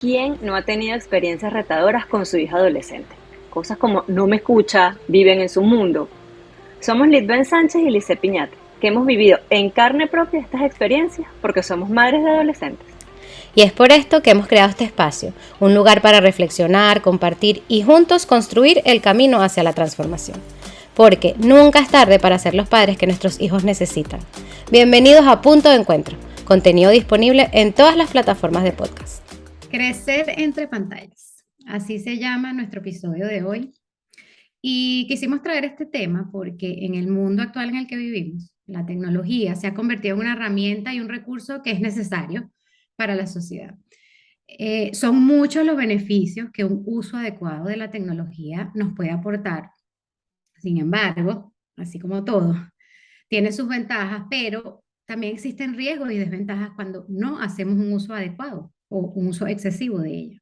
¿Quién no ha tenido experiencias retadoras con su hija adolescente? Cosas como no me escucha, viven en su mundo. Somos Litben Sánchez y Lice Piñate, que hemos vivido en carne propia estas experiencias porque somos madres de adolescentes. Y es por esto que hemos creado este espacio, un lugar para reflexionar, compartir y juntos construir el camino hacia la transformación. Porque nunca es tarde para ser los padres que nuestros hijos necesitan. Bienvenidos a Punto de Encuentro, contenido disponible en todas las plataformas de podcast. Crecer entre pantallas. Así se llama nuestro episodio de hoy. Y quisimos traer este tema porque en el mundo actual en el que vivimos, la tecnología se ha convertido en una herramienta y un recurso que es necesario para la sociedad. Son muchos los beneficios que un uso adecuado de la tecnología nos puede aportar. Sin embargo, así como todo, tiene sus ventajas, pero también existen riesgos y desventajas cuando no hacemos un uso adecuado o un uso excesivo de ella.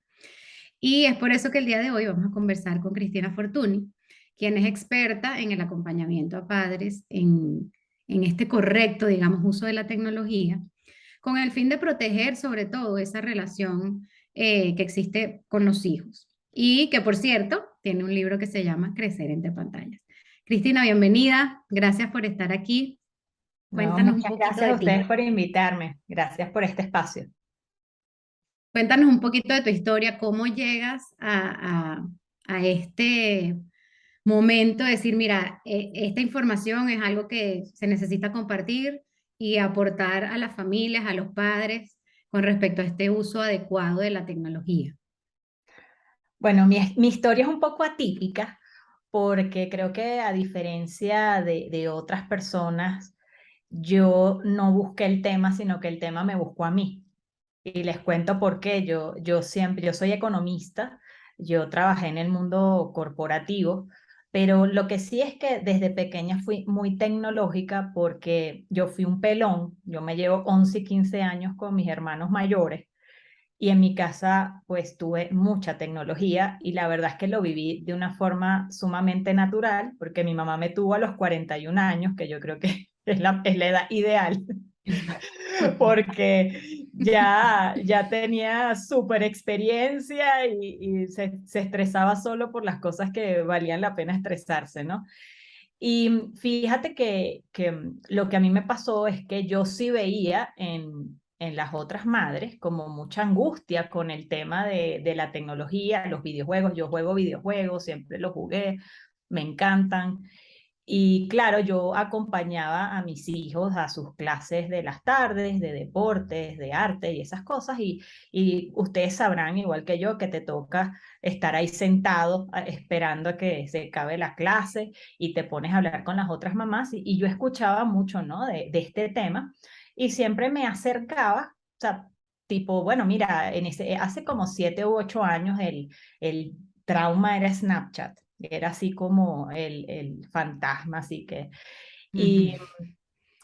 Y es por eso que el día de hoy vamos a conversar con Cristina Fortuny, quien es experta en el acompañamiento a padres en este correcto, digamos, uso de la tecnología, con el fin de proteger sobre todo esa relación que existe con los hijos. Y que, por cierto, tiene un libro que se llama Crecer entre pantallas. Cristina, bienvenida. Gracias por estar aquí. No, Cuéntanos un muchas poquito gracias de a ti. ustedes por invitarme. Gracias por este espacio. Cuéntanos un poquito de tu historia, cómo llegas a este momento de decir, mira, esta información es algo que se necesita compartir y aportar a las familias, a los padres, con respecto a este uso adecuado de la tecnología. Bueno, mi historia es un poco atípica porque creo que a diferencia de otras personas, yo no busqué el tema, sino que el tema me buscó a mí. Y les cuento por qué. Yo soy economista, yo trabajé en el mundo corporativo, pero lo que sí es que desde pequeña fui muy tecnológica porque yo fui un pelón, yo me llevo 11 y 15 años con mis hermanos mayores. Y en mi casa, pues tuve mucha tecnología y la verdad es que lo viví de una forma sumamente natural, porque mi mamá me tuvo a los 41 años, que yo creo que es la edad ideal, porque ya tenía súper experiencia y se estresaba solo por las cosas que valían la pena estresarse, ¿no? Y fíjate que lo que a mí me pasó es que yo sí veía en las otras madres como mucha angustia con el tema de la tecnología, los videojuegos. Yo juego videojuegos, siempre los jugué, me encantan. Y claro, yo acompañaba a mis hijos a sus clases de las tardes, de deportes, de arte y esas cosas. Y ustedes sabrán, igual que yo, que te toca estar ahí sentado esperando a que se acabe la clase y te pones a hablar con las otras mamás. Y yo escuchaba mucho, ¿no? De este tema y siempre me acercaba, o sea, tipo, bueno, mira, hace como 7 u 8 años el trauma era Snapchat. Era así como el fantasma, así que... Y, Ujú.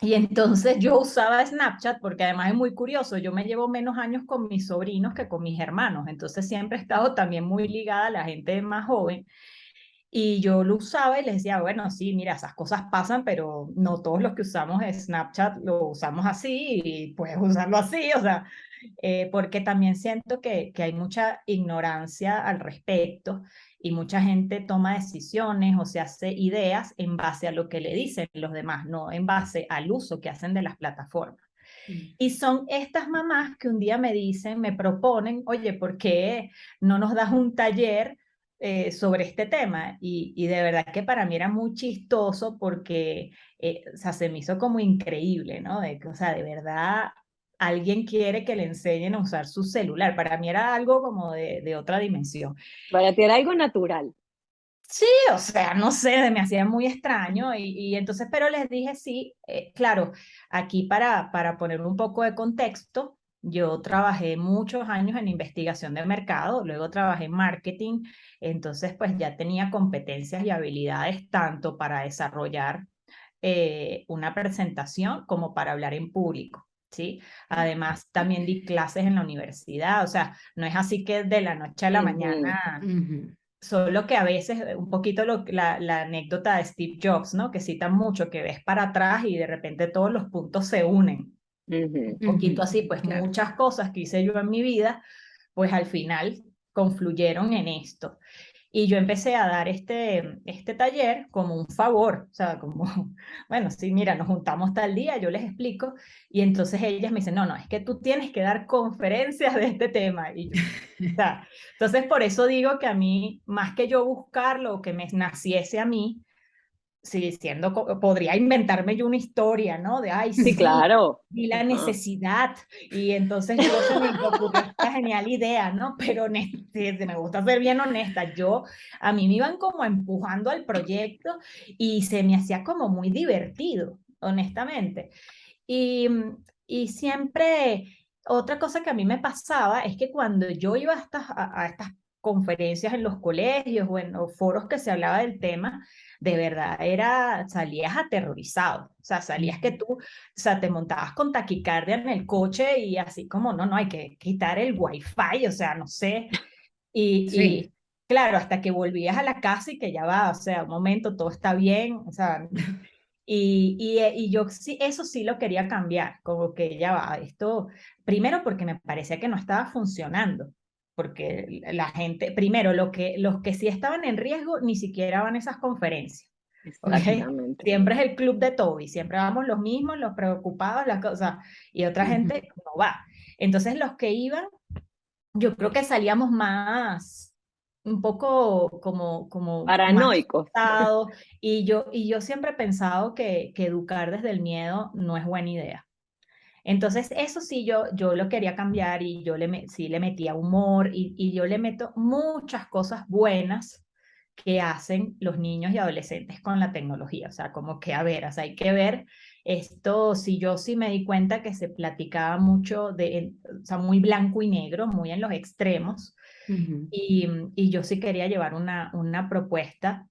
y entonces yo usaba Snapchat porque además es muy curioso, yo me llevo menos años con mis sobrinos que con mis hermanos, entonces siempre he estado también muy ligada a la gente más joven y yo lo usaba y les decía, bueno, sí, mira, esas cosas pasan, pero no todos los que usamos Snapchat lo usamos así y puedes usarlo así, o sea, porque también siento que hay mucha ignorancia al respecto y mucha gente toma decisiones o se hace ideas en base a lo que le dicen los demás, no en base al uso que hacen de las plataformas. Y son estas mamás que un día me dicen, me proponen, oye, ¿por qué no nos das un taller sobre este tema? Y de verdad que para mí era muy chistoso porque o sea, se me hizo como increíble, ¿no? O sea, de verdad alguien quiere que le enseñen a usar su celular. Para mí era algo como de otra dimensión. Para ti era algo natural. Sí, o sea, no sé, me hacía muy extraño y entonces, pero les dije sí, claro, aquí para poner un poco de contexto, yo trabajé muchos años en investigación de mercado, luego trabajé en marketing, entonces pues ya tenía competencias y habilidades tanto para desarrollar una presentación como para hablar en público. ¿Sí? Además, también di clases en la universidad, o sea, no es así que de la noche a la Ujú, mañana. Ujú. Solo que a veces, un poquito la anécdota de Steve Jobs, ¿no? Que citan mucho, que ves para atrás y de repente todos los puntos se unen. ujú. Un poquito Ujú. así, pues Claro. muchas cosas que hice yo en mi vida, pues al final confluyeron en esto. Y yo empecé a dar este taller como un favor, o sea, como, bueno, sí, mira, nos juntamos tal día, yo les explico, y entonces ellas me dicen, no, no, es que tú tienes que dar conferencias de este tema. Y yo, o sea, entonces por eso digo que a mí, más que yo buscarlo, que me naciese a mí, sí, podría inventarme yo una historia, ¿no? De, ay, Sí, sí, claro. y la Ajá. necesidad, y entonces yo se me ocurrió esta genial idea, ¿no? Pero si me gusta ser bien honesta, a mí me iban como empujando al proyecto y se me hacía como muy divertido, honestamente. Y, y siempre, otra cosa que a mí me pasaba es que cuando yo iba a estas conferencias en los colegios o en los foros que se hablaba del tema, de verdad salías aterrorizado, o sea, salías que tú, o sea, te montabas con taquicardia en el coche y así como, no, no, hay que quitar el wifi, o sea, no sé, Sí. y claro, hasta que volvías a la casa y que ya va, o sea, un momento, todo está bien, o sea, y yo sí, eso sí lo quería cambiar, como que ya va, esto, primero porque me parecía que no estaba funcionando, porque la gente, primero, los que sí estaban en riesgo ni siquiera van a esas conferencias, ¿ok? Exactamente. Siempre es el club de Toby, siempre vamos los mismos, los preocupados, las cosas, y otra Ujú. gente no va. Entonces los que iban, yo creo que salíamos más, un poco como más Paranoicos. asustados, y yo siempre he pensado que educar desde el miedo no es buena idea. Entonces, eso sí, yo lo quería cambiar y sí le metía humor y yo le meto muchas cosas buenas que hacen los niños y adolescentes con la tecnología. O sea, como que, a ver, o sea, hay que ver esto, si yo sí me di cuenta que se platicaba mucho o sea, muy blanco y negro, muy en los extremos, Ujú. y yo sí quería llevar una propuesta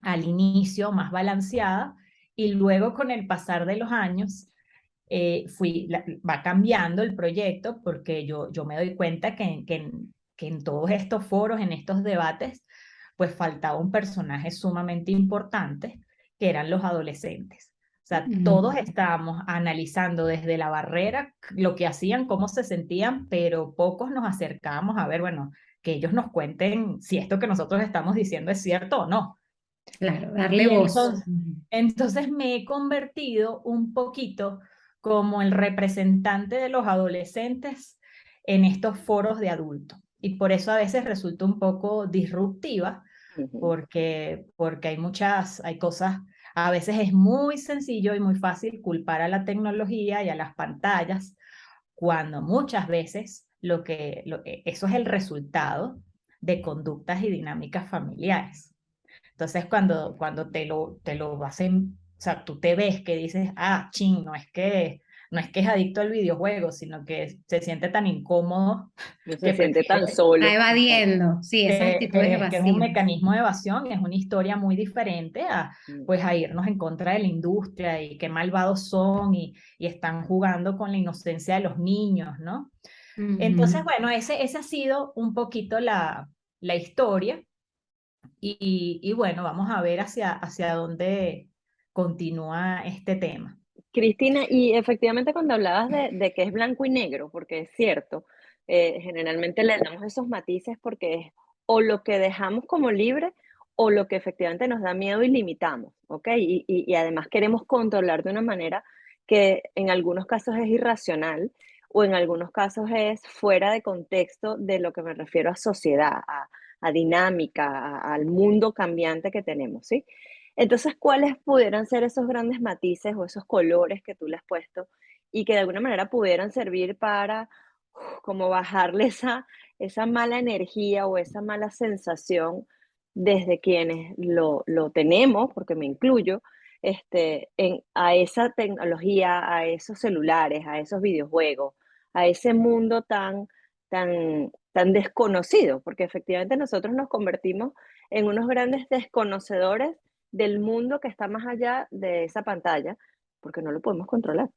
al inicio más balanceada y luego con el pasar de los años va cambiando el proyecto porque yo me doy cuenta que en todos estos foros, en estos debates, pues faltaba un personaje sumamente importante, que eran los adolescentes. O sea, todos Ujú. estábamos analizando desde la barrera lo que hacían, cómo se sentían, pero pocos nos acercábamos a ver, bueno, que ellos nos cuenten si esto que nosotros estamos diciendo es cierto o no. Claro, darle Y voz. entonces, Ujú. entonces me he convertido un poquito como el representante de los adolescentes en estos foros de adultos. Y por eso a veces resulta un poco disruptiva, Ujú. porque hay cosas, a veces es muy sencillo y muy fácil culpar a la tecnología y a las pantallas, cuando muchas veces eso es el resultado de conductas y dinámicas familiares. Entonces, cuando te lo hacen, o sea, tú te ves que dices, ah, ching, no es que es adicto al videojuego, sino que se siente tan incómodo No se que siente tan prefiere, Está solo. Exacto. evadiendo, sí, esas actitudes que es un evasivas. mecanismo de evasión, es una historia muy diferente Mm. pues, a irnos en contra de la industria y qué malvados son y están jugando con la inocencia de los niños, ¿no? Entonces, Ujú. bueno, ese ha sido un poquito la historia. Y bueno, vamos a ver hacia dónde continúa este tema. Cristina, y efectivamente cuando hablabas de que es blanco y negro, porque es cierto, generalmente le damos esos matices porque es o lo que dejamos como libre o lo que efectivamente nos da miedo y limitamos, ¿ok? Y además queremos controlar de una manera que en algunos casos es irracional o en algunos casos es fuera de contexto de lo que me refiero a sociedad, a dinámica, al mundo cambiante que tenemos, ¿sí? Entonces, ¿cuáles pudieran ser esos grandes matices o esos colores que tú le has puesto y que de alguna manera pudieran servir para como bajarle esa mala energía o esa mala sensación desde quienes lo tenemos, porque me incluyo, a esa tecnología, a esos celulares, a esos videojuegos, a ese mundo tan desconocido, porque efectivamente nosotros nos convertimos en unos grandes desconocedores del mundo que está más allá de esa pantalla, porque no lo podemos controlar.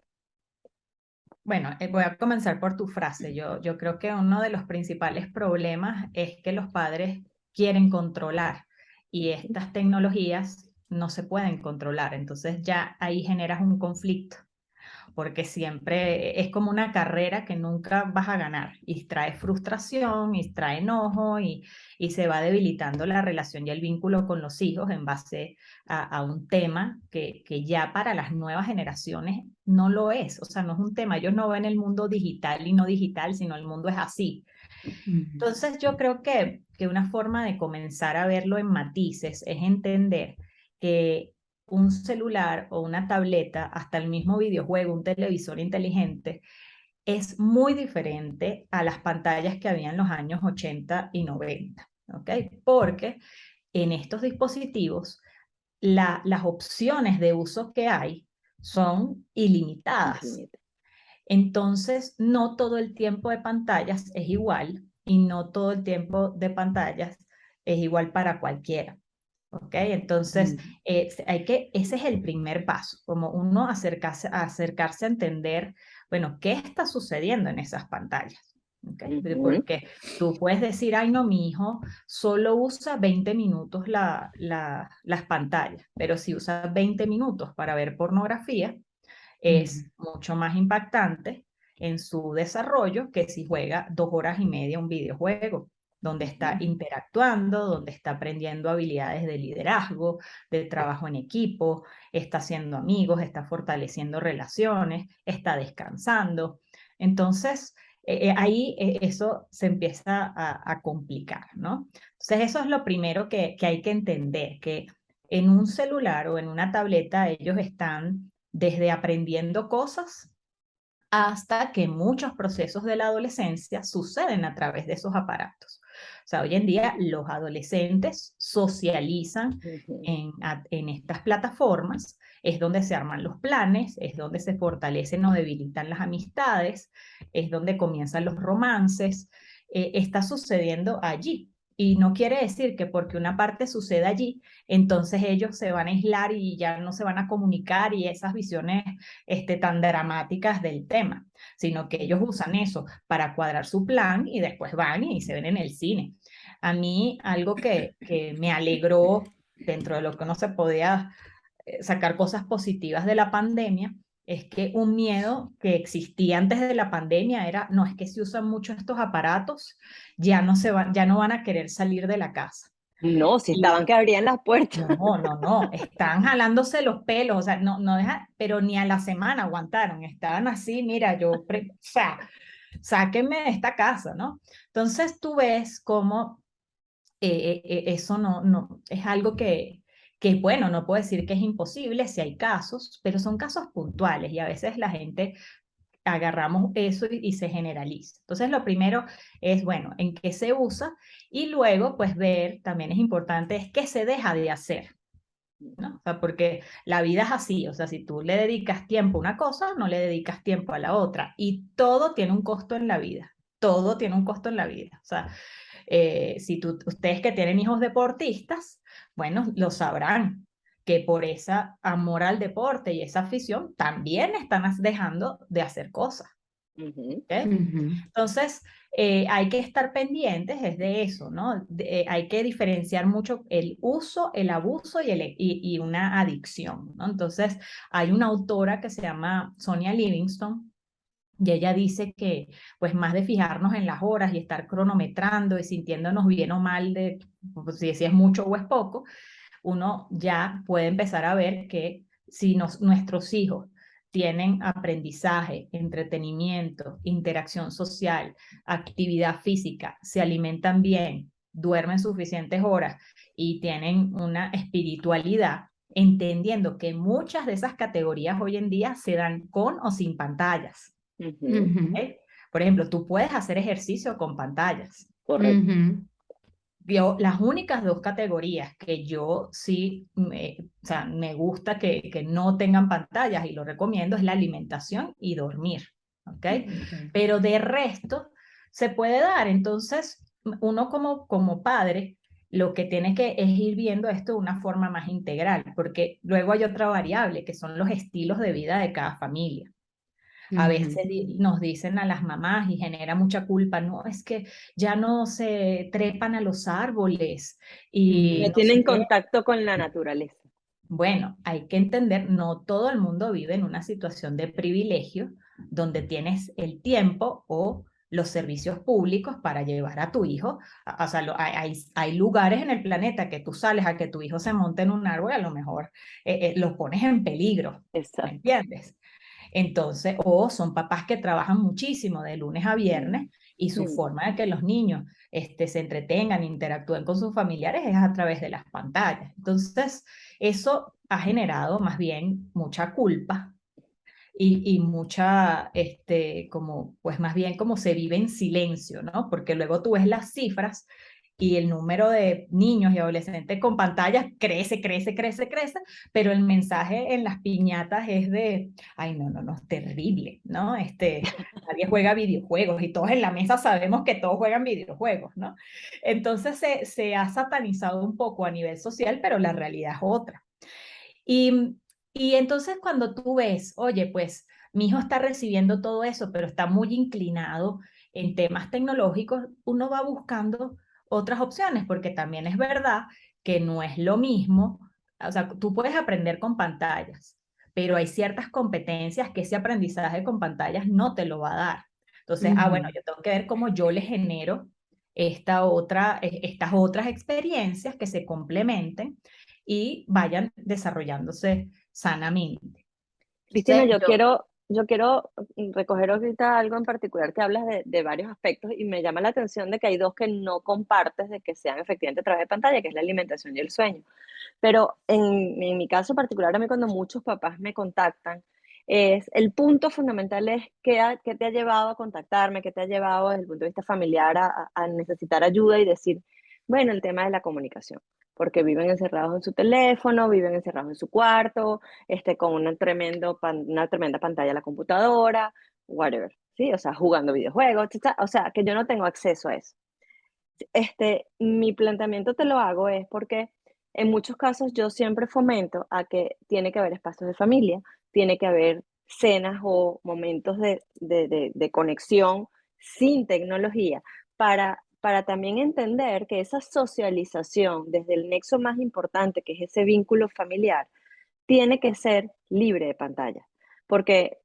Bueno, voy a comenzar por tu frase. Yo creo que uno de los principales problemas es que los padres quieren controlar y estas tecnologías no se pueden controlar. Entonces ya ahí generas un conflicto, porque siempre es como una carrera que nunca vas a ganar y trae frustración y trae enojo y se va debilitando la relación y el vínculo con los hijos en base a un tema que ya para las nuevas generaciones no lo es, o sea, no es un tema, ellos no ven el mundo digital y no digital, sino el mundo es así. Entonces yo creo que una forma de comenzar a verlo en matices es entender que un celular o una tableta, hasta el mismo videojuego, un televisor inteligente, es muy diferente a las pantallas que había en los años 80 y 90, ¿ok? Porque en estos dispositivos las opciones de uso que hay son ilimitadas. Entonces, no todo el tiempo de pantallas es igual y no todo el tiempo de pantallas es igual para cualquiera. ¿Ok? Entonces, ese es el primer paso, como uno acercarse a entender, bueno, ¿qué está sucediendo en esas pantallas? ¿Okay? Porque tú puedes decir, ay, no, mi hijo solo usa 20 minutos las pantallas, pero si usa 20 minutos para ver pornografía, es mucho más impactante en su desarrollo que si juega 2 horas y media un videojuego, donde está interactuando, donde está aprendiendo habilidades de liderazgo, de trabajo en equipo, está haciendo amigos, está fortaleciendo relaciones, está descansando. Entonces, ahí eso se empieza a complicar, ¿no? Entonces, eso es lo primero que hay que entender, que en un celular o en una tableta ellos están desde aprendiendo cosas hasta que muchos procesos de la adolescencia suceden a través de esos aparatos. O sea, hoy en día los adolescentes socializan en estas plataformas, es donde se arman los planes, es donde se fortalecen o debilitan las amistades, es donde comienzan los romances, está sucediendo allí. Y no quiere decir que porque una parte sucede allí, entonces ellos se van a aislar y ya no se van a comunicar y esas visiones tan dramáticas del tema, sino que ellos usan eso para cuadrar su plan y después van y se ven en el cine. A mí algo que me alegró dentro de lo que no se podía sacar cosas positivas de la pandemia es que un miedo que existía antes de la pandemia era, no, es que si usan mucho estos aparatos, ya no van a querer salir de la casa. No, si estaban Y que abrían las puertas. no, están jalándose los pelos, o sea, no deja, pero ni a la semana aguantaron, estaban así, mira, o sea, sáquenme de esta casa, ¿no? Entonces tú ves cómo eso no, es algo que, bueno, no puedo decir que es imposible si hay casos, pero son casos puntuales y a veces la gente agarramos eso y se generaliza. Entonces, lo primero es, bueno, en qué se usa y luego, pues, ver, también es importante, es qué se deja de hacer, ¿no? O sea, porque la vida es así, o sea, si tú le dedicas tiempo a una cosa, no le dedicas tiempo a la otra y todo tiene un costo en la vida, todo tiene un costo en la vida, o sea, si ustedes que tienen hijos deportistas, bueno, lo sabrán, que por esa amor al deporte y esa afición también están dejando de hacer cosas. ¿Okay? Entonces, hay que estar pendientes es de eso, ¿no? Hay que diferenciar mucho el uso, el abuso y una adicción, ¿no? Entonces, hay una autora que se llama Sonia Livingston, y ella dice que, pues más de fijarnos en las horas y estar cronometrando y sintiéndonos bien o mal de pues, si es mucho o es poco, uno ya puede empezar a ver que si nuestros hijos tienen aprendizaje, entretenimiento, interacción social, actividad física, se alimentan bien, duermen suficientes horas y tienen una espiritualidad, entendiendo que muchas de esas categorías hoy en día se dan con o sin pantallas. ¿Okay? Por ejemplo, tú puedes hacer ejercicio con pantallas. Correcto. Las únicas 2 categorías que yo sí o sea, me gusta que no tengan pantallas y lo recomiendo es la alimentación y dormir, ¿okay? Pero de resto se puede dar. Entonces, uno como padre lo que tiene que es ir viendo esto de una forma más integral, porque luego hay otra variable que son los estilos de vida de cada familia. A veces nos dicen a las mamás y genera mucha culpa, no, es que ya no se trepan a los árboles y No no sé tienen qué. contacto con la naturaleza. Bueno, hay que entender, no todo el mundo vive en una situación de privilegio donde tienes el tiempo o los servicios públicos para llevar a tu hijo. O sea, hay lugares en el planeta que tú sales a que tu hijo se monte en un árbol, a lo mejor los pones en peligro, ¿me Exacto. entiendes? Entonces, o son papás que trabajan muchísimo de lunes a viernes y su Mm. forma de que los niños se entretengan, interactúen con sus familiares es a través de las pantallas. Entonces, eso ha generado más bien mucha culpa y mucha, como, pues más bien como se vive en silencio, ¿no? Porque luego tú ves las cifras y el número de niños y adolescentes con pantallas crece, crece, crece, crece, pero el mensaje en las piñatas es de, ay, no, no, no, es terrible, ¿no? Nadie juega videojuegos y todos en la mesa sabemos que todos juegan videojuegos, ¿no? Entonces se ha satanizado un poco a nivel social, pero la realidad es otra. Y, y entonces cuando tú ves, oye, pues mi hijo está recibiendo todo eso, pero está muy inclinado en temas tecnológicos, uno va buscando otras opciones, porque también es verdad que no es lo mismo, o sea, tú puedes aprender con pantallas, pero hay ciertas competencias que ese aprendizaje con pantallas no te lo va a dar. Entonces, bueno, Ujú. yo tengo que ver cómo yo le genero estas otras experiencias que se complementen y vayan desarrollándose sanamente. Cristina, Entonces, yo quiero recoger ahorita algo en particular que hablas de varios aspectos y me llama la atención de que hay dos que no compartes de que sean efectivamente a través de pantalla, que es la alimentación y el sueño. Pero en mi caso particular, a mí cuando muchos papás me contactan, es el punto fundamental es qué te ha llevado a contactarme, qué te ha llevado desde el punto de vista familiar a necesitar ayuda y decir, bueno, el tema de la comunicación, porque viven encerrados en su teléfono, viven encerrados en su cuarto, con una tremenda pantalla a la computadora, whatever, ¿sí? O sea, jugando videojuegos, o sea, que yo no tengo acceso a eso. Mi planteamiento te lo hago es porque en muchos casos yo siempre fomento a que tiene que haber espacios de familia, tiene que haber cenas o momentos de conexión sin tecnología para también entender que esa socialización desde el nexo más importante, que es ese vínculo familiar, tiene que ser libre de pantalla. Porque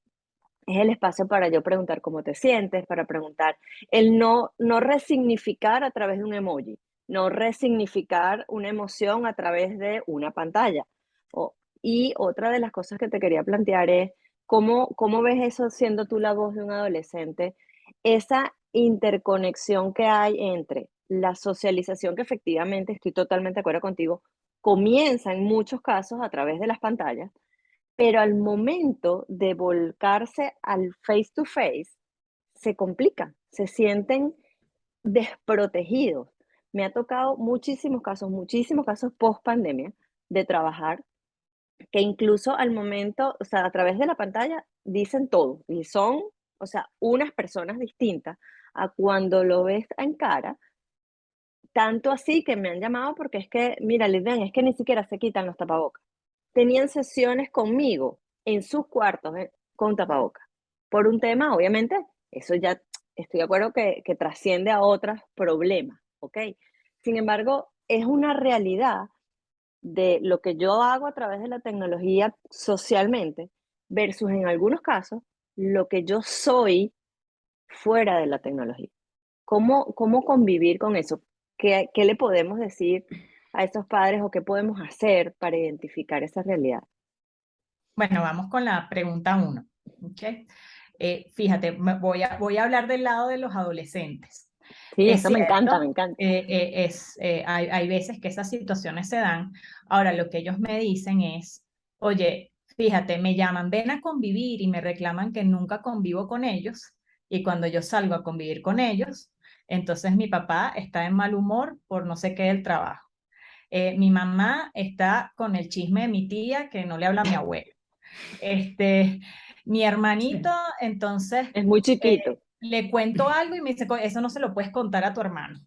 es el espacio para yo preguntar cómo te sientes, para preguntar, el no resignificar a través de un emoji, no resignificar una emoción a través de una pantalla. Y otra de las cosas que te quería plantear es, ¿cómo ves eso siendo tú la voz de un adolescente? Esa interconexión que hay entre la socialización, que efectivamente estoy totalmente de acuerdo contigo, comienza en muchos casos a través de las pantallas, pero al momento de volcarse al face to face, se complican, se sienten desprotegidos. Me ha tocado muchísimos casos post pandemia de trabajar que incluso al momento, o sea, a través de la pantalla dicen todo y son, o sea, unas personas distintas a cuando lo ves en cara, tanto así que me han llamado porque es que, mira, Lidén, es que ni siquiera se quitan los tapabocas. Tenían sesiones conmigo en sus cuartos con tapabocas. Por un tema, obviamente, eso ya estoy de acuerdo que trasciende a otros problemas, ¿ok? Sin embargo, es una realidad de lo que yo hago a través de la tecnología socialmente versus en algunos casos lo que yo soy fuera de la tecnología. ¿Cómo convivir con eso? ¿Qué le podemos decir a esos padres o qué podemos hacer para identificar esa realidad? bueno, vamos con la pregunta uno. ¿Ok? Fíjate, voy a hablar del lado de los adolescentes. Sí, Es eso me encanta, me cierto, encanta. hay veces que esas situaciones se dan. Ahora, lo que ellos me dicen es, oye, fíjate, me llaman, ven a convivir y me reclaman que nunca convivo con ellos. Y cuando yo salgo a convivir con ellos, entonces mi papá está en mal humor por no sé qué del trabajo. Mi mamá está con el chisme de mi tía que no le habla a mi abuelo. Este, mi hermanito, Sí. entonces, Es muy chiquito. le cuento algo y me dice, eso no se lo puedes contar a tu hermano.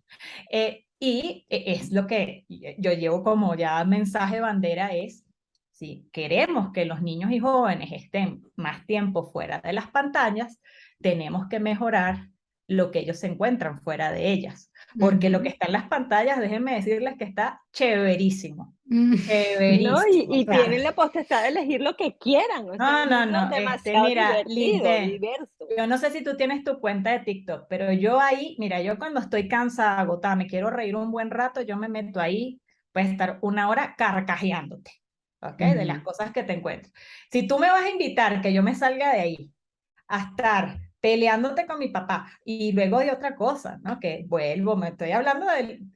Es lo que yo llevo como ya mensaje bandera es, si queremos que los niños y jóvenes estén más tiempo fuera de las pantallas, tenemos que mejorar lo que ellos se encuentran fuera de ellas. porque lo que Ujú. está en las pantallas, déjenme decirles que está chéverísimo, Mm. No, chéverísimo, o y sea, tienen la potestad de elegir lo que quieran, o sea, es no, un no, mundo no, demasiado mira, divertido, Lisbeth, diverso. yo no sé si tú tienes tu cuenta de TikTok, pero yo ahí, mira, yo cuando estoy cansada, agotada, me quiero reír un buen rato, yo me meto ahí, puedes estar una hora carcajeándote, ¿ok? De las Ujú. cosas que te encuentro. Si tú me vas a invitar que yo me salga de ahí a estar peleándote con mi papá y luego de otra cosa, ¿no? Que vuelvo, me estoy hablando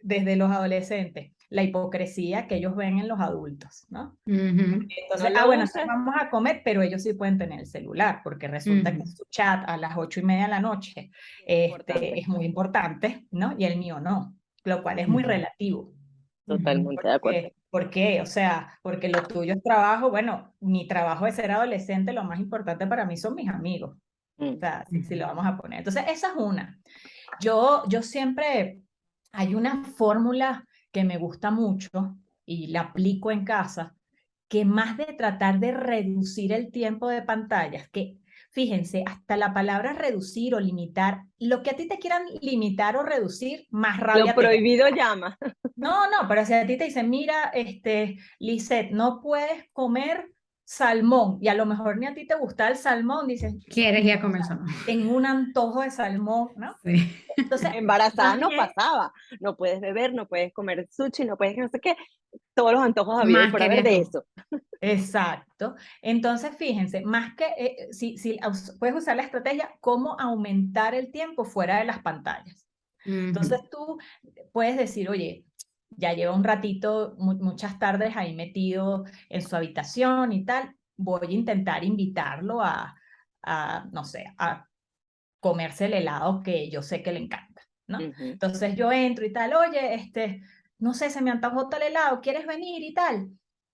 desde los adolescentes, la hipocresía que ellos ven en los adultos, ¿no? Ujú. No Entonces, lo bueno, entonces uses. vamos a comer, pero ellos sí pueden tener el celular, porque resulta que Ujú. su chat a las 8:30 de la noche Es importante. es muy importante, ¿no? Y el mío no, lo cual es muy Ujú. relativo. Ujú. Totalmente de acuerdo. ¿Por qué? O sea, porque lo tuyo es trabajo, bueno, mi trabajo de ser adolescente, lo más importante para mí son mis amigos. O Mm. sea, si Ujú. lo vamos a poner. Entonces, esa es una. Yo siempre, hay una fórmula que me gusta mucho y la aplico en casa, que más de tratar de reducir el tiempo de pantallas, que fíjense, hasta la palabra reducir o limitar, lo que a ti te quieran limitar o reducir, más Lo rabia te da. prohibido llama. No, no, pero si a ti te dicen, mira, Lisette, no puedes comer salmón, y a lo mejor ni a ti te gusta el salmón, dices, ¿Quieres ir a comer solo? tengo un antojo de salmón, ¿no? Sí. Entonces, Embarazadas más nos bien, pasaba. No puedes beber, no puedes comer sushi, no puedes no sé qué. Todos los antojos habidos y Más por haber querías de tú. eso. exacto. Entonces, fíjense, más que, puedes usar la estrategia, cómo aumentar el tiempo fuera de las pantallas. Entonces, Ujú. tú puedes decir, oye, ya lleva un ratito, muchas tardes ahí metido en su habitación y tal, voy a intentar invitarlo no sé, a comerse el helado que yo sé que le encanta, ¿no? Ujú. Entonces yo entro y tal, oye, no sé, se me antojó tal helado, ¿quieres venir y tal?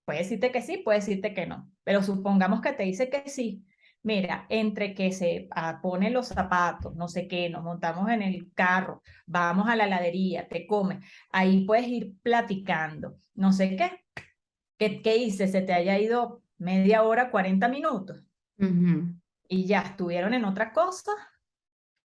Puede decirte que sí, puede decirte que no, pero supongamos que te dice que sí. Mira, entre que se pone los zapatos, no sé qué, nos montamos en el carro, vamos a la heladería, te comes, ahí puedes ir platicando, no sé qué, ¿qué hice? Se te haya ido media hora, 40 minutos Ujú. y ya estuvieron en otra cosa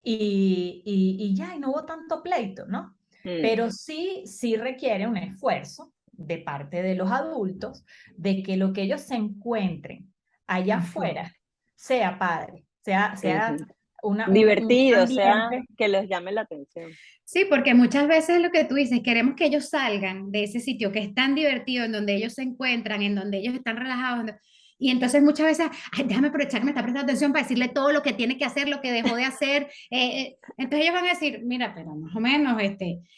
y ya, y no hubo tanto pleito, ¿no? Mm. Pero sí requiere un esfuerzo de parte de los adultos de que lo que ellos se encuentren allá Afuera. afuera sea padre, sea Ujú. un Divertido, o sea, ambiente. que les llame la atención. Sí, porque muchas veces lo que tú dices, queremos que ellos salgan de ese sitio que es tan divertido, en donde ellos se encuentran, en donde ellos están relajados. Y entonces muchas veces, ay, déjame aprovechar que me está prestando atención para decirle todo lo que tiene que hacer, lo que dejó de hacer. Entonces ellos van a decir, mira, pero más o menos,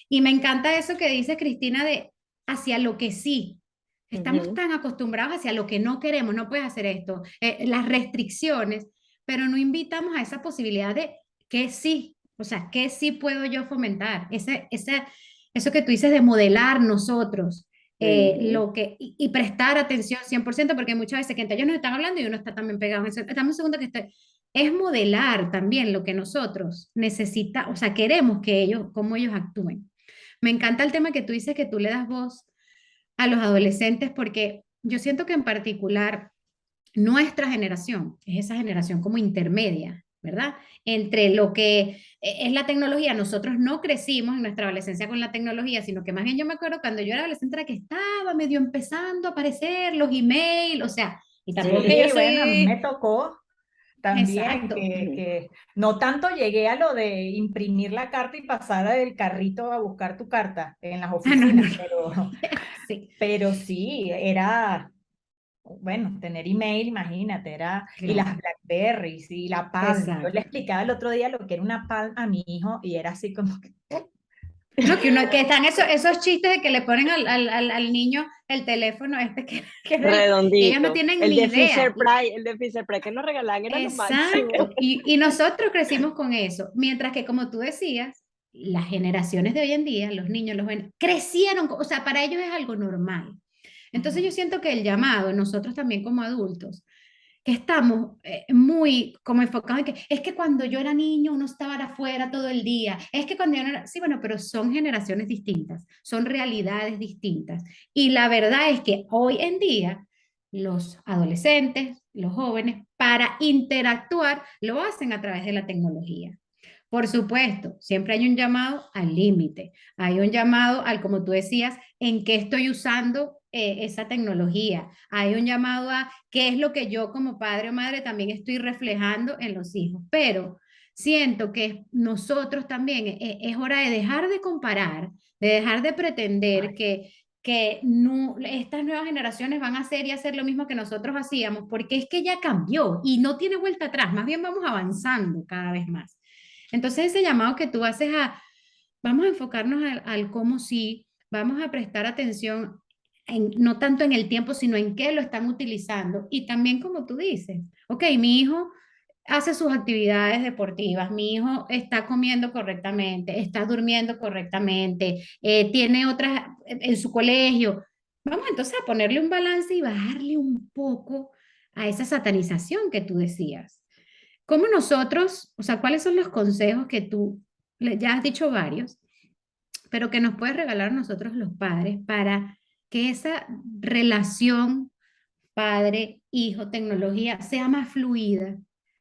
Y me encanta eso que dice Cristina de hacia lo que sí. Estamos Ujú. tan acostumbrados hacia lo que no queremos, no puedes hacer esto, las restricciones, pero no invitamos a esa posibilidad de que sí. O sea, ¿qué sí puedo yo fomentar? Eso que tú dices de modelar nosotros, Ujú. y prestar atención 100%, porque muchas veces que entre ellos nos están hablando y uno está también pegado en eso. Estamos un segundo es modelar también lo que nosotros necesitamos, o sea, queremos que ellos, cómo ellos actúen. Me encanta el tema que tú dices que tú le das voz a los adolescentes, porque yo siento que en particular nuestra generación es esa generación como intermedia, ¿verdad? Entre lo que es la tecnología, nosotros no crecimos en nuestra adolescencia con la tecnología, sino que más bien yo me acuerdo cuando yo era adolescente era que estaba medio empezando a aparecer los emails, o sea, y tampoco es que yo Sí, bueno, a mí me soy tocó también exacto, Ujú. que no tanto llegué a lo de imprimir la carta y pasar del carrito a buscar tu carta en las ah, no, no, oficinas, no. Sí, pero sí, era, bueno, tener email, imagínate, y las claro, Blackberries y la Palm. Yo le exacto. explicaba el otro día lo que era una Palm a mi hijo y era así como que, No, que están esos chistes de que le ponen al niño el teléfono que es y ellos no Redondito. tienen ni idea. El de Fisher Price que nos regalaban era lo máximo. Exacto. Y nosotros crecimos con eso, mientras que como tú decías, las generaciones de hoy en día, los niños, los jóvenes, crecieron, o sea, para ellos es algo normal. Entonces yo ujú, siento que el llamado, nosotros también como adultos, que estamos muy como enfocados en que es que cuando yo era niño uno estaba afuera todo el día, es que cuando yo no era, sí, bueno, pero son generaciones distintas, son realidades distintas. Y la verdad es que hoy en día los adolescentes, los jóvenes, para interactuar, lo hacen a través de la tecnología. Por supuesto, siempre hay un llamado al límite, hay un llamado al, como tú decías, en qué estoy usando esa tecnología, hay un llamado a qué es lo que yo como padre o madre también estoy reflejando en los hijos, pero siento que nosotros también es hora de dejar de comparar, de dejar de pretender Ay, que no, estas nuevas generaciones van a hacer y hacer lo mismo que nosotros hacíamos, porque es que ya cambió y no tiene vuelta atrás, más bien vamos avanzando cada vez más. Entonces ese llamado que tú haces a, vamos a enfocarnos al cómo sí, vamos a prestar atención no tanto en el tiempo, sino en qué lo están utilizando. Y también como tú dices, ok, mi hijo hace sus actividades deportivas, mi hijo está comiendo correctamente, está durmiendo correctamente, tiene otras en su colegio. Vamos entonces a ponerle un balance y bajarle un poco a esa satanización que tú decías. ¿Cómo nosotros, o sea, cuáles son los consejos que tú, ya has dicho varios, pero que nos puedes regalar a nosotros los padres para que esa relación padre, hijo, tecnología sea más fluida?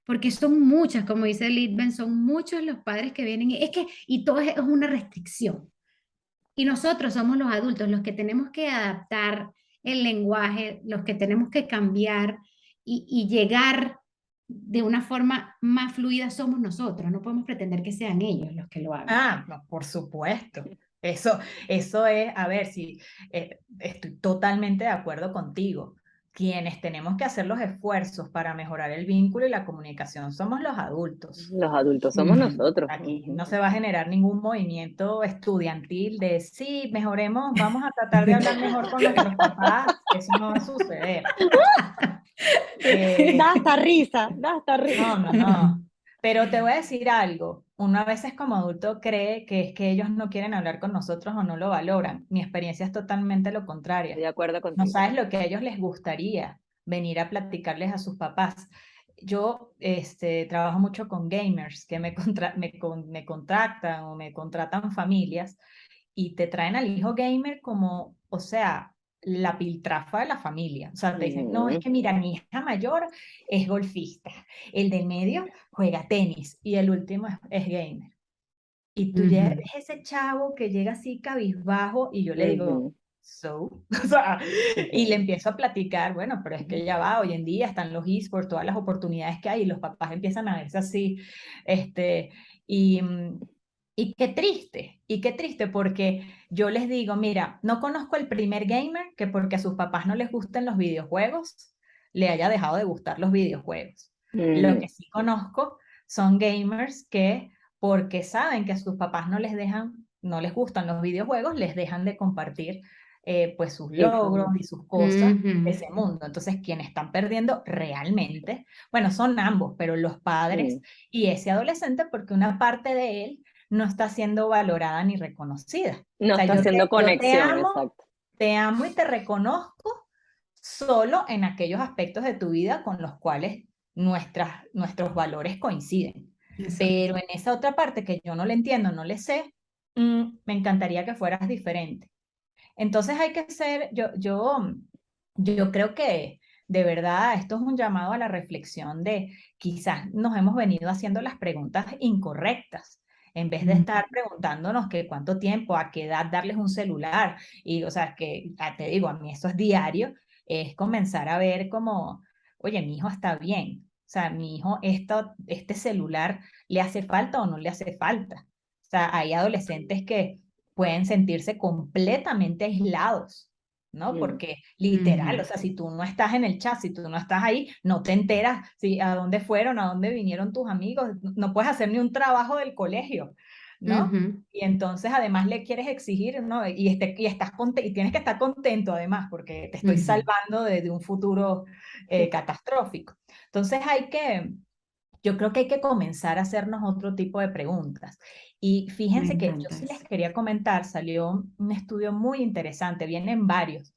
Porque son muchas, como dice Litven, son muchos los padres que vienen, es que, y todo es una restricción. Y nosotros somos los adultos los que tenemos que adaptar el lenguaje, los que tenemos que cambiar y llegar de una forma más fluida somos nosotros. No podemos pretender que sean ellos los que lo hagan. ah, no, por supuesto. Eso es, a ver, si estoy totalmente de acuerdo contigo. Quienes tenemos que hacer los esfuerzos para mejorar el vínculo y la comunicación somos los adultos. Los adultos somos Ujú. nosotros. Aquí Ujú. no se va a generar ningún movimiento estudiantil de sí, mejoremos, vamos a tratar de hablar mejor con nuestros papás. Eso no va a suceder. Eh, Da hasta risa, da hasta no, risa. no, no. Pero te voy a decir algo. Uno a veces como adulto cree que es que ellos no quieren hablar con nosotros o no lo valoran. Mi experiencia es totalmente lo Estoy contrario. de acuerdo No contigo. sabes lo que a ellos les gustaría venir a platicarles a sus papás. Yo trabajo mucho con gamers que me contactan o me contratan familias y te traen al hijo gamer como, o sea, la piltrafa de la familia. O sea, te dicen, no, es Ujú. que mira, mi hija mayor es golfista, el del medio juega tenis y el último es gamer. Y tú ya ves Ujú, ese chavo que llega así cabizbajo y yo le digo, Ujú. o sea, y le Ujú. empiezo a platicar, bueno, pero es que ya va, hoy en día están los esports, todas las oportunidades que hay y los papás empiezan a verse así, este, y, y qué triste, porque yo les digo, mira, no conozco el primer gamer que porque a sus papás no les gusten los videojuegos, le haya dejado de gustar los videojuegos. Lo Mm, que sí conozco son gamers que porque saben que a sus papás no les dejan, no les gustan los videojuegos, les dejan de compartir pues sus Eso. logros y sus cosas de ujú. ese mundo. Entonces, quienes están perdiendo realmente, bueno, son ambos, pero los padres Mm. y ese adolescente, porque una parte de él no está siendo valorada ni reconocida. O No sea, está haciendo yo conexión, exacto. te amo y te reconozco solo en aquellos aspectos de tu vida con los cuales nuestros valores coinciden. Exacto. Pero en esa otra parte que yo no le entiendo, no le sé, me encantaría que fueras diferente. Entonces hay que ser, yo creo que de verdad esto es un llamado a la reflexión de quizás nos hemos venido haciendo las preguntas incorrectas. En vez de Mm, estar preguntándonos que cuánto tiempo, a qué edad darles un celular, y o sea, que te digo, a mí eso es diario, es comenzar a ver como, oye, mi hijo está bien, o sea, mi hijo, este celular le hace falta o no le hace falta. O sea, hay adolescentes que pueden sentirse completamente aislados, ¿no? Mm. Porque literal, o ujú, sea, si tú no estás en el chat, si tú no estás ahí, no te enteras si a dónde fueron, a dónde vinieron tus amigos, no puedes hacer ni un trabajo del colegio, ¿no? ujú, Y entonces además le quieres exigir, ¿no? Y tienes que estar contento además, porque te estoy ujú. salvando de un futuro catastrófico. Entonces yo creo que hay que comenzar a hacernos otro tipo de preguntas. Y Me fíjense que yo encanta sí les eso. quería comentar, salió un estudio muy interesante, vienen varios,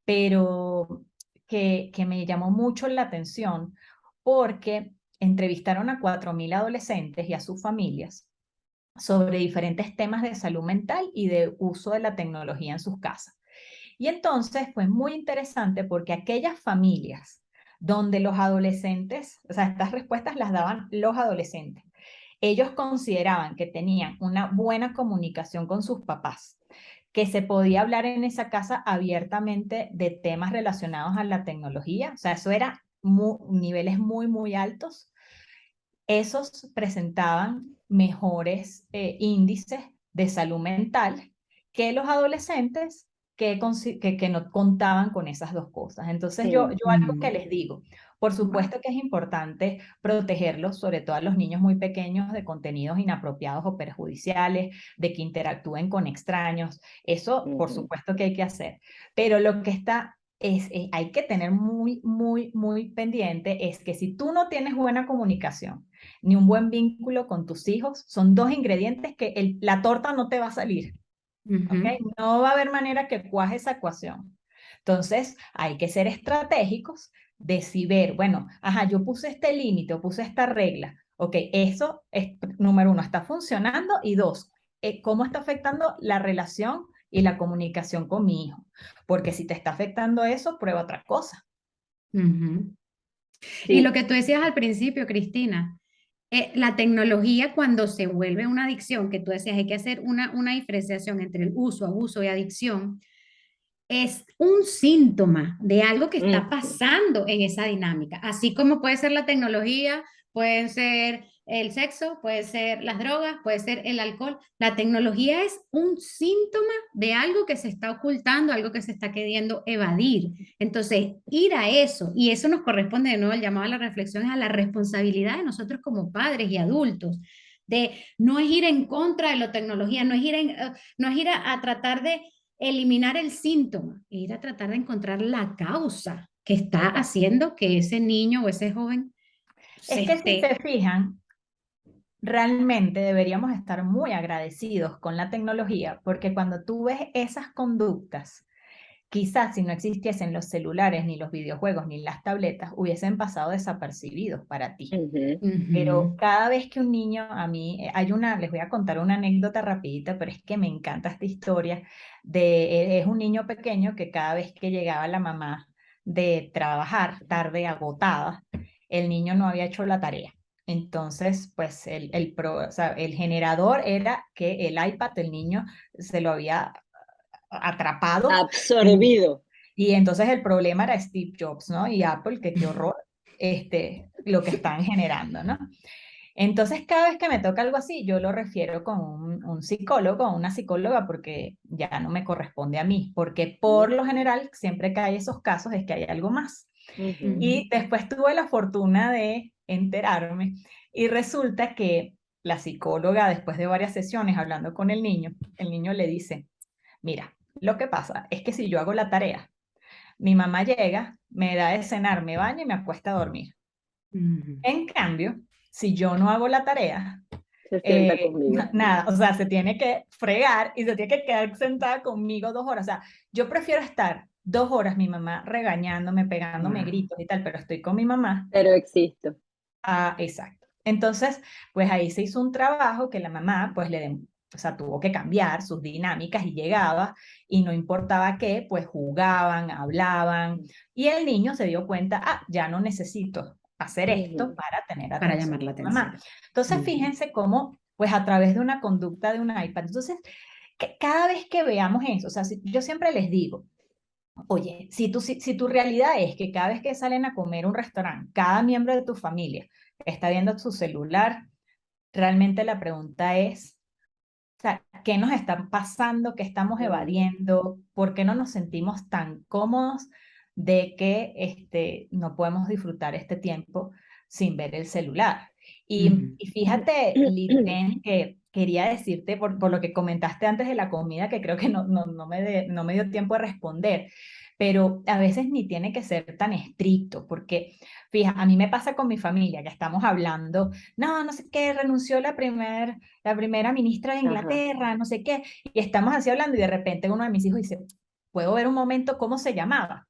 pero que me llamó mucho la atención porque entrevistaron a 4.000 adolescentes y a sus familias sobre diferentes temas de salud mental y de uso de la tecnología en sus casas. Y entonces fue muy interesante porque aquellas familias donde los adolescentes, o sea, estas respuestas las daban los adolescentes, ellos consideraban que tenían una buena comunicación con sus papás, que se podía hablar en esa casa abiertamente de temas relacionados a la tecnología, o sea, eso era niveles muy, muy altos. Esos presentaban mejores índices de salud mental que los adolescentes que no contaban con esas dos cosas. Entonces yo algo que les digo, por Wow. supuesto que es importante protegerlos, sobre todo a los niños muy pequeños, de contenidos inapropiados o perjudiciales, de que interactúen con extraños. Eso, por Ujú. supuesto que hay que hacer. Pero lo que hay que tener muy, muy, muy pendiente es que si tú no tienes buena comunicación, ni un buen vínculo con tus hijos, son dos ingredientes que la torta no te va a salir, ¿ok? Ujú. No va a haber manera que cuaje esa ecuación. Entonces, hay que ser estratégicos de si ver, bueno, ajá, yo puse este límite o puse esta regla, ok, eso es, número uno, está funcionando y dos, ¿cómo está afectando la relación y la comunicación con mi hijo? Porque si te está afectando eso, prueba otra cosa. Ujú. Y lo Sí, que tú decías al principio, Cristina, la tecnología cuando se vuelve una adicción, que tú decías, hay que hacer una diferenciación entre el uso, abuso y adicción, es un síntoma de algo que está ujú, pasando en esa dinámica. Así como puede ser la tecnología, puede ser el sexo, puede ser las drogas, puede ser el alcohol. La tecnología es un síntoma de algo que se está ocultando, algo que se está queriendo evadir. Entonces, ir a eso, y eso nos corresponde de nuevo, el llamado a la reflexión, es a la responsabilidad de nosotros como padres y adultos. De no es ir en contra de la tecnología, no es ir a tratar de eliminar el síntoma e ir a tratar de encontrar la causa que está Exacto. haciendo que ese niño o ese joven se Es que si se esté. fijan, realmente deberíamos estar muy agradecidos con la tecnología, porque cuando tú ves esas conductas, quizás si no existiesen los celulares, ni los videojuegos, ni las tabletas, hubiesen pasado desapercibidos para ti. ujú. Pero Ujú. cada vez que un niño, a mí, les voy a contar una anécdota rapidita, pero es que me encanta esta historia, es un niño pequeño que cada vez que llegaba la mamá de trabajar tarde, agotada, el niño no había hecho la tarea. Entonces, pues o sea, el generador era que el iPad del niño se lo había atrapado y, Absorbido. y entonces el problema era Steve Jobs, ¿no? Y Apple, que qué horror lo que están generando, ¿no? Entonces, cada vez que me toca algo así, yo lo refiero con un psicólogo o una psicóloga porque ya no me corresponde a mí, porque por lo general, siempre que hay esos casos es que hay algo más. Ujú. Ujú. Y después tuve la fortuna de enterarme y resulta que la psicóloga, después de varias sesiones hablando con el niño le dice, mira, lo que pasa es que si yo hago la tarea, mi mamá llega, me da de cenar, me baña y me acuesta a dormir. Ujú. En cambio, si yo no hago la tarea, Se sienta conmigo. nada, o sea, se tiene que fregar y se tiene que quedar sentada conmigo 2 horas. O sea, yo prefiero estar 2 horas mi mamá regañándome, pegándome Wow. gritos y tal, pero estoy con mi mamá. Pero existo. Ah, exacto. Entonces, pues ahí se hizo un trabajo que la mamá, pues o sea, tuvo que cambiar sus dinámicas y llegaba y no importaba qué, pues jugaban, hablaban y el niño se dio cuenta, ah, ya no necesito hacer esto Ujú. para tener Para atención llamar de la mi mamá. atención. Entonces, Ujú. fíjense cómo, pues a través de una conducta de un iPad, entonces, que cada vez que veamos eso, o sea, yo siempre les digo, oye, si tu realidad es que cada vez que salen a comer a un restaurante, cada miembro de tu familia está viendo su celular, realmente la pregunta es, o sea, ¿qué nos está pasando? ¿Qué estamos Ujú. evadiendo? ¿Por qué no nos sentimos tan cómodos de que no podemos disfrutar este tiempo sin ver el celular? Ujú. Y fíjate, Liten, que quería decirte, por lo que comentaste antes de la comida, que creo que no me dio tiempo de responder, pero a veces ni tiene que ser tan estricto, porque, fija, a mí me pasa con mi familia, que estamos hablando, no sé qué, renunció la primera ministra de Ajá, Inglaterra, no sé qué, y estamos así hablando y de repente uno de mis hijos dice, ¿puedo ver un momento cómo se llamaba?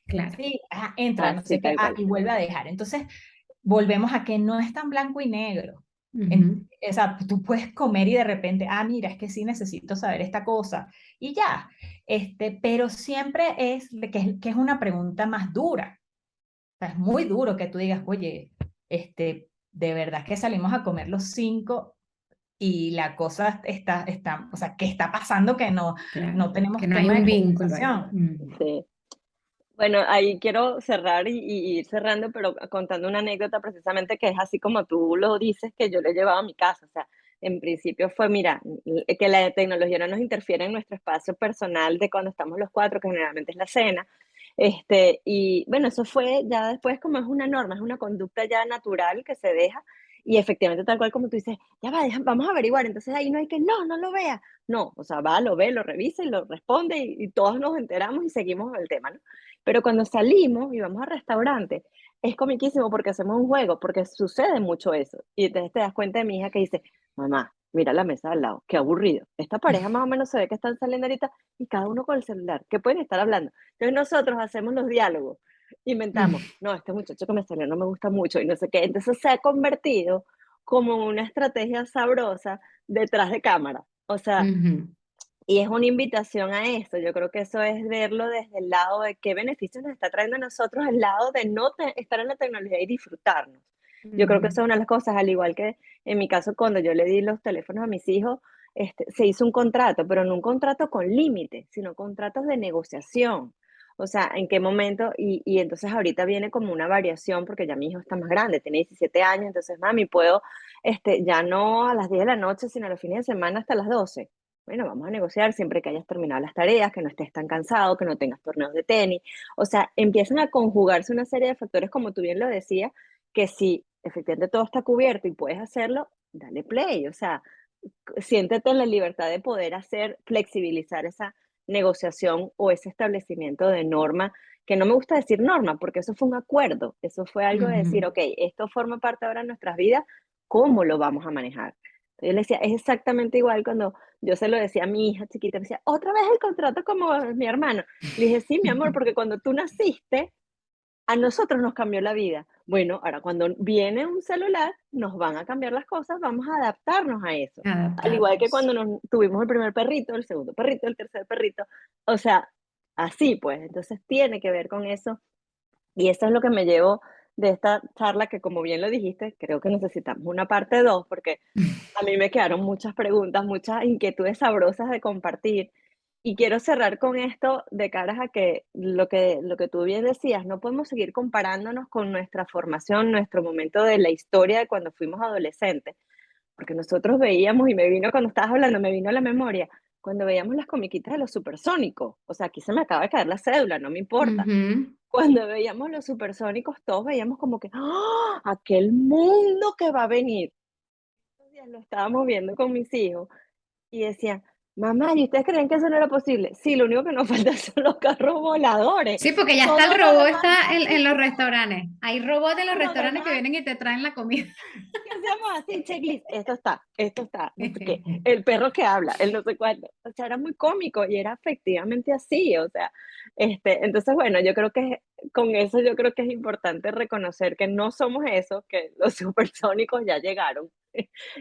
Claro. Sí, entra, no así sé qué, tal cual. y vuelve a dejar. Entonces, volvemos a que no es tan blanco y negro. Ujú. O sea, tú puedes comer y de repente, mira, es que sí necesito saber esta cosa, y ya. Pero siempre es que es una pregunta más dura. O sea, es muy duro que tú digas, oye, este, de verdad que salimos a comer los 5 y la cosa o sea, ¿qué está pasando que no Claro, que tenemos no hay tema un de vínculo ahí. conversación? Sí. Bueno, ahí quiero cerrar y ir cerrando, pero contando una anécdota precisamente que es así como tú lo dices, que yo le he llevado a mi casa. O sea, en principio fue, mira, que la tecnología no nos interfiere en nuestro espacio personal de cuando estamos los cuatro, que generalmente es la cena. Y bueno, eso fue ya después como es una norma, es una conducta ya natural que se deja. Y efectivamente, tal cual como tú dices, ya va, vamos a averiguar. Entonces ahí no hay que, no lo vea. No, o sea, va, lo ve, lo revisa y lo responde y todos nos enteramos y seguimos el tema, ¿no? Pero cuando salimos y vamos a restaurantes, es comiquísimo porque hacemos un juego, porque sucede mucho eso. Y entonces te das cuenta de mi hija que dice, mamá, mira la mesa al lado, qué aburrido. Esta pareja más o menos se ve que están saliendo ahorita y cada uno con el celular, ¿qué pueden estar hablando? Entonces nosotros hacemos los diálogos, inventamos, no, este muchacho que me salió no me gusta mucho y no sé qué. Entonces se ha convertido como una estrategia sabrosa detrás de cámara. O sea, Ujú, y es una invitación a eso. Yo creo que eso es verlo desde el lado de qué beneficios nos está trayendo a nosotros, el lado de no estar en la tecnología y disfrutarnos. Yo creo que eso ujú, es una de las cosas, al igual que en mi caso, cuando yo le di los teléfonos a mis hijos, se hizo un contrato, pero no un contrato con límites, sino contratos de negociación. O sea, en qué momento, y entonces ahorita viene como una variación, porque ya mi hijo está más grande, tiene 17 años, entonces, mami, puedo, ya no a las 10 de la noche, sino a los fines de semana hasta las 12. Bueno, vamos a negociar siempre que hayas terminado las tareas, que no estés tan cansado, que no tengas torneos de tenis. O sea, empiezan a conjugarse una serie de factores, como tú bien lo decías, que si efectivamente todo está cubierto y puedes hacerlo, dale play. O sea, siéntete en la libertad de poder hacer, flexibilizar esa negociación o ese establecimiento de norma, que no me gusta decir norma, porque eso fue un acuerdo, eso fue algo de decir, ujú. ok, esto forma parte ahora de nuestras vidas, ¿cómo lo vamos a manejar? Entonces yo le decía, es exactamente igual cuando yo se lo decía a mi hija chiquita, me decía, otra vez el contrato como mi hermano. Le dije, sí, mi amor, porque cuando tú naciste, a nosotros nos cambió la vida. Bueno, ahora cuando viene un celular, nos van a cambiar las cosas, vamos a adaptarnos a eso. Al igual que Adaptarnos. cuando tuvimos el primer perrito, el segundo perrito, el tercer perrito. O sea, así pues. Entonces tiene que ver con eso. Y eso es lo que me llevo de esta charla que, como bien lo dijiste, creo que necesitamos una parte 2 porque a mí me quedaron muchas preguntas, muchas inquietudes sabrosas de compartir. Y quiero cerrar con esto de caras a que lo que tú bien decías, no podemos seguir comparándonos con nuestra formación, nuestro momento de la historia de cuando fuimos adolescentes, porque nosotros veíamos, y me vino cuando estabas hablando, me vino a la memoria, cuando veíamos las comiquitas de los supersónicos, o sea, aquí se me acaba de caer la cédula, no me importa. Ujú. Cuando veíamos los supersónicos, todos veíamos como que, ¡ah! Aquel mundo que va a venir. Estos días lo estábamos viendo con mis hijos y decían, mamá, ¿y ustedes creen que eso no era posible? Sí, lo único que nos falta son los carros voladores. Sí, porque ya está el Todo lo robot, demás está ya en los existe. restaurantes. Hay robots en los Todo lo restaurantes que demás vienen y te traen la comida. que hacemos así, checklist, esto está, no sé qué, el perro que habla, el no sé cuánto, o sea, era muy cómico y era efectivamente así, o sea, entonces, bueno, yo creo que con eso yo creo que es importante reconocer que no somos eso, que los supersónicos ya llegaron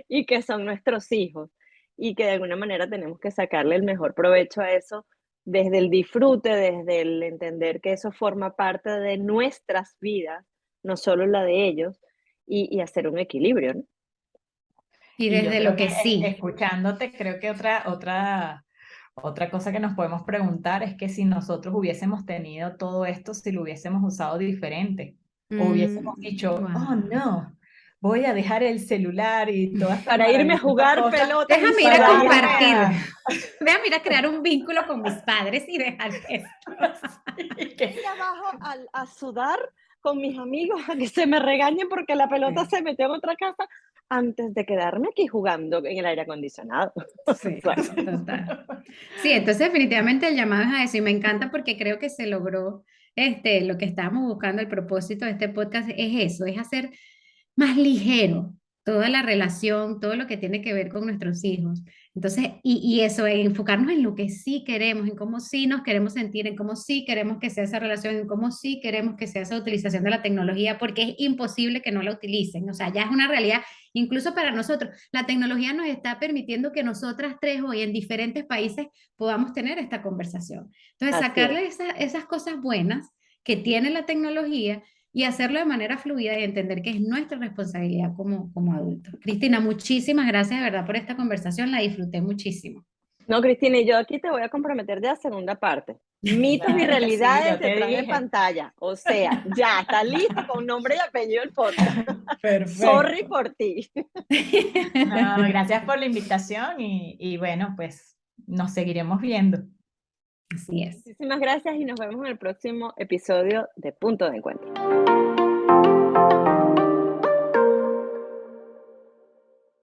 y que son nuestros hijos y que de alguna manera tenemos que sacarle el mejor provecho a eso desde el disfrute, desde el entender que eso forma parte de nuestras vidas, no solo la de ellos, y hacer un equilibrio, ¿no? Y Y yo desde lo creo que que sí. escuchándote, creo que otra cosa que nos podemos preguntar es que si nosotros hubiésemos tenido todo esto, si lo hubiésemos usado diferente, o hubiésemos dicho, oh Wow. no, voy a dejar el celular y todas estas Para irme a maravillosas jugar cosas pelotas y Déjame ir a para sudar. irme compartir. a... Déjame ir a crear un vínculo con mis padres y dejar esto. Sí, Ir abajo a sudar con mis amigos a que se me regañen porque la pelota Sí, se metió en otra casa antes de quedarme aquí jugando en el aire acondicionado. O sí, sea, total. Sí, entonces definitivamente el llamado es a eso y me encanta porque creo que se logró lo que estábamos buscando, el propósito de este podcast es eso, es hacer más ligero toda la relación, todo lo que tiene que ver con nuestros hijos. Entonces, y eso, enfocarnos en lo que sí queremos, en cómo sí nos queremos sentir, en cómo sí queremos que sea esa relación, en cómo sí queremos que sea esa utilización de la tecnología, porque es imposible que no la utilicen. O sea, ya es una realidad, incluso para nosotros. La tecnología nos está permitiendo que nosotras tres hoy en diferentes países podamos tener esta conversación. Entonces, así es. sacarle esas cosas buenas que tiene la tecnología y hacerlo de manera fluida y entender que es nuestra responsabilidad como adultos. Cristina, muchísimas gracias de verdad por esta conversación, la disfruté muchísimo. No, Cristina, y yo aquí te voy a comprometer de la segunda parte. Mitos y Claro que sí, realidades yo te detrás de dije. pantalla. O sea, ya está listo con nombre y apellido el podcast. Sorry Perfecto. por ti. No, gracias por la invitación y bueno, pues nos seguiremos viendo. Así es. Muchísimas gracias y nos vemos en el próximo episodio de Punto de Encuentro.